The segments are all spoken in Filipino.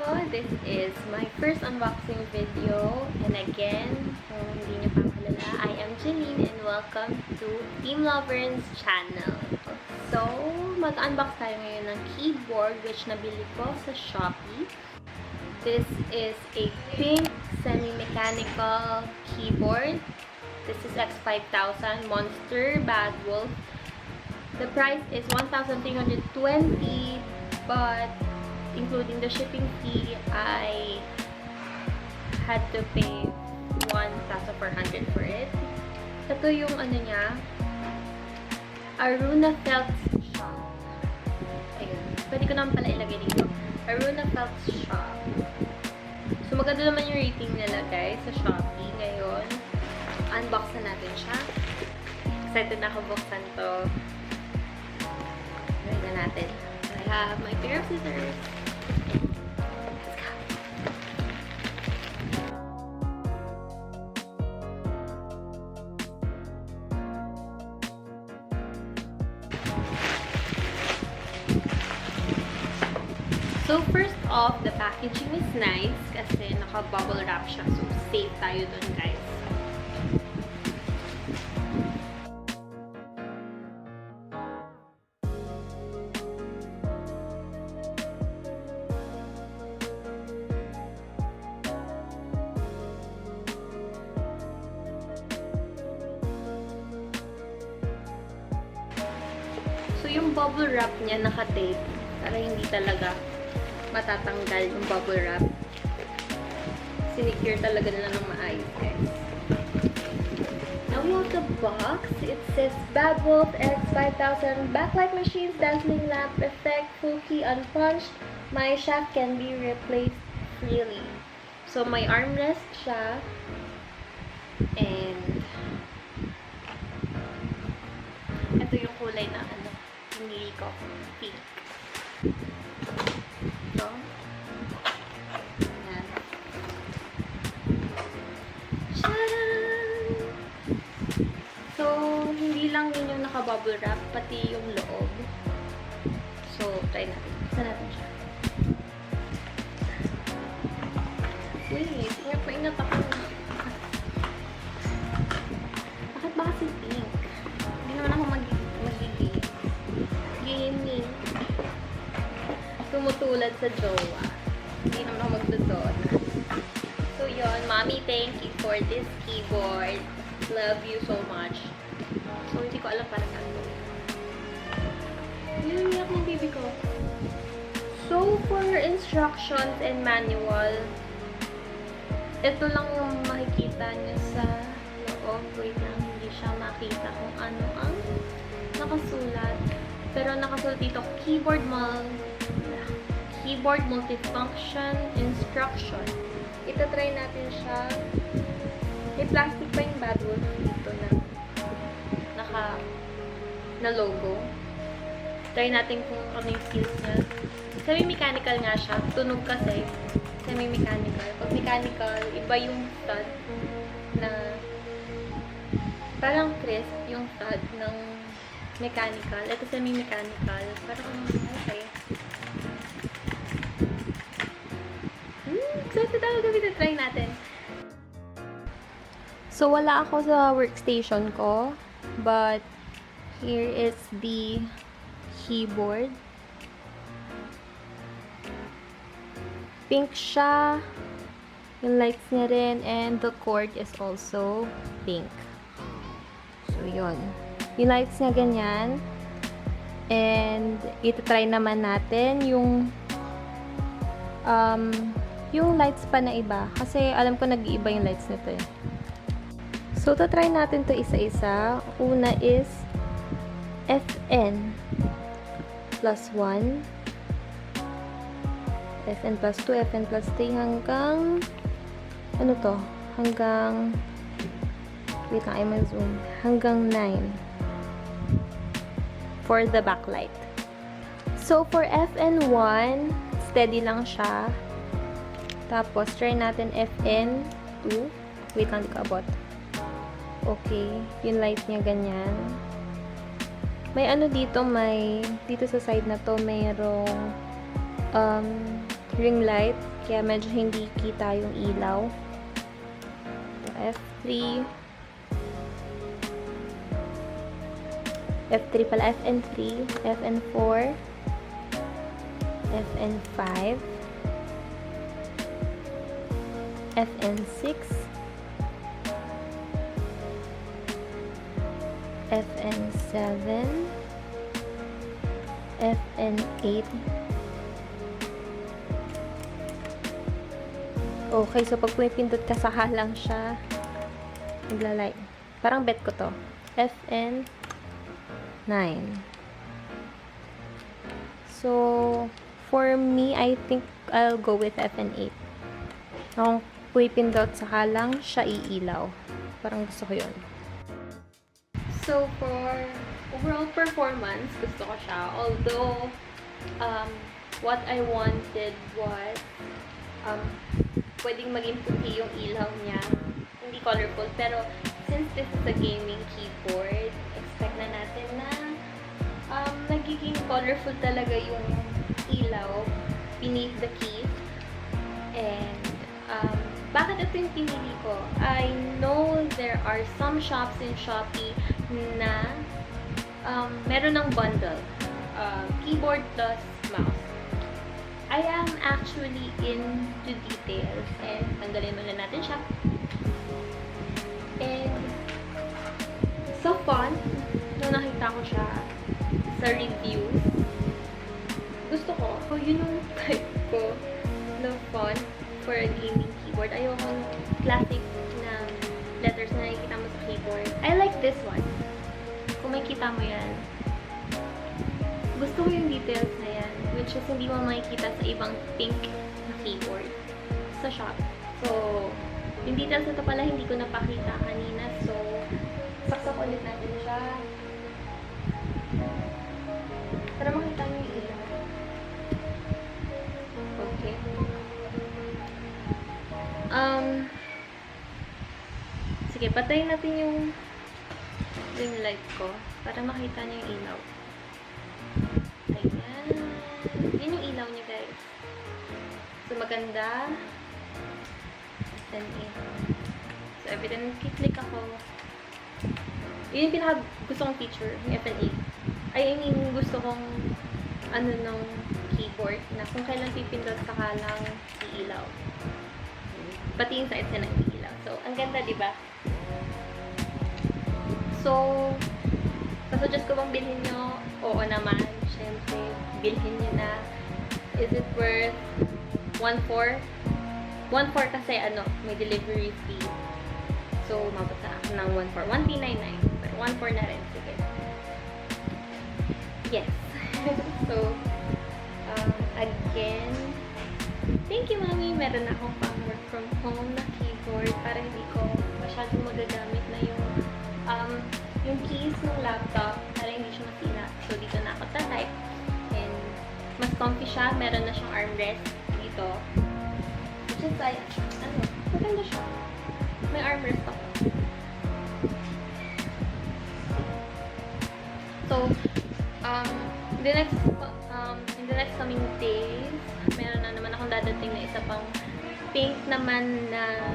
This is my first unboxing video. And again, kung hindi nyo pa kilala, I am Janine and welcome to Team Lovers channel. So, mag-unbox tayo ngayon ng keyboard which nabili ko sa Shopee. This is a pink semi-mechanical keyboard. This is X5000 Monster Bad Wolf. The price is 1,320, but including the shipping fee, I had to pay 1,400 for it. Ito yung ano niya, Aruna Felt Shop. Ayun. Pwede ko naman pala ilagay dito. Aruna Felt Shop. So, maganda naman yung rating nila, guys, sa Shopee. Ngayon, unbox na natin siya. Excited na ako buksan to. Gawin na natin. I have my pair of scissors. Let's go. So, first off, the packaging is nice kasi naka-bubble wrap siya. So, safe tayo dun, guys. So, yung bubble wrap niya naka-tape para hindi talaga matatanggal yung bubble wrap. Sinicure talaga nila ng maayos, guys. Now, we have the box. It says Bad Wolf X5000 Backlight Machines Dazzling Lamp Effect Full Key Unpunched. My shaft can be replaced freely. So, may armrest siya. And ito yung kulay na ano, pinili ko. Pink. So, ayan. Tcharan! So, hindi lang yun yung naka-bubble wrap, pati yung loob. So, try natin. Isa natin siya. Wait, maingat ako. Bakit ba kasi pink? Hindi naman ako magiging gaming. Tumutulad sa jowa. Hindi naman ako magdodon. So, yun. Mommy, thank you for this keyboard. Love you so much. So, hindi ko alam parang ano. Yun, iyak ng baby ko. So, for instructions and manual, ito lang yung makikita niyo sa loob. Wait lang, hindi siya makita kung ano ang nakasulat. Pero nakasulat dito, keyboard multifunction instruction. Ita-try natin siya. May plastic pa yung Bad Wolf dito na logo. Try natin kung ano yung feels niya. Semi-mechanical nga siya. Tunog kasi. Semi-mechanical. Pag mechanical, iba yung stud na parang crisp yung stud ng mechanical. Ito semi-mechanical. Parang okay. Excited ako gawin. Try natin. So, wala ako sa workstation ko. But, here is the keyboard. Pink siya. Yung lights niya rin. And the cord is also pink. So, yun. Yung lights niya ganyan. And, ito-try naman natin yung lights pa na iba. Kasi, alam ko nag-iiba yung lights nito eh. So, try natin to isa-isa. Una is FN plus 1. FN plus 2, FN plus 3 hanggang ano to? Hanggang wait lang, I may zoom. Hanggang 9 for the backlight. So, for FN1, steady lang siya. Tapos, try natin FN2. Wait lang, di ko abot. Okay. Yung light niya ganyan. May ano dito, dito sa side na to, mayroong ring light. kaya medyo hindi kita yung ilaw. F3. F3 pala, FN3, FN4, FN5, FN6, FN7, FN8. Okay, so pag pumipindot ka sa halang siya, naglalay. Parang bet ko to. FN9. So, for me, I think I'll go with FN8. Kung pumipindot sa halang, siya iilaw. Parang gusto ko yun. So, for overall performance, gusto ko siya. Although, what I wanted was, pwedeng maging puti yung ilaw niya. Hindi colorful. Pero, since this is a gaming keyboard, expect na natin na nagiging colorful talaga yung ilaw beneath the key. And, bakit ito yung pinili ko? I know there are some shops in Shopee na meron ng bundle. Keyboard plus mouse. I am actually into details. And, tanggalin muna natin siya. And, sa font, nung nakita ko siya sa reviews, gusto ko, yun yung type ko na font for a gaming keyboard. Ayoko classic na letters na nakikita mo sa keyboard. I like this one. Kung makikita mo yan, gusto ko yung details na yan, which is hindi mo makikita sa ibang pink na keyboard sa shop. So, yung details na ito pala hindi ko napakita kanina. So, saksak ulit natin siya para makita nyo yung ilaw. Okay. Sige, patayin natin yung light ko para makita nyo yung ilaw. Ayan. Yan yung ilaw niya, guys. So, maganda. So, every time click ako, yun yung pinaka gusto kong feature ng FN8. I mean, gusto kong nung keyboard na kung kailan pipindot sa kalang iilaw. Pati yung sides na nag-iilaw. So, ang ganda, diba? So, pasuggest ko bang bilhin nyo? Oo naman. Siyempre, bilhin nyo na. Is it worth 1.4? 1.4 kasi may delivery fee. So, mabot sa akin ng 1.4. 1.399. Pero 1.4 na rin. Sige. Yes. So, again, thank you, Mami. Meron akong pang work from home na keyboard para hindi ko masyadong magagamit na yung keys ng laptop para hindi siya masira. So, dito na ako type. And, mas comfy siya. Meron na siyang armrest dito. Just like, maganda siya. May armrest ako. So, in the next coming days, meron na naman akong dadating na isa pang pink naman na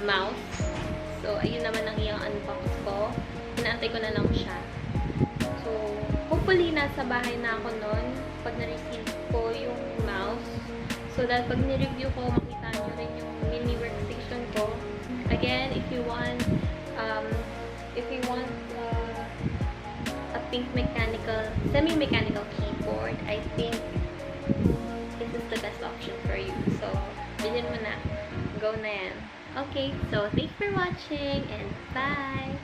mouse. So, ayun naman ang iyang unbox ko. Inaantay ko na lang siya. So, hopefully, nasa bahay na ako nun pag na-receive ko yung mouse. So that pag ni-review ko, makita nyo rin yung mini workstation ko. Again, if you want a pink semi-mechanical keyboard, I think this is the best option for you. So, bilhin mo na. Go na yan. Okay, so thanks for watching and bye!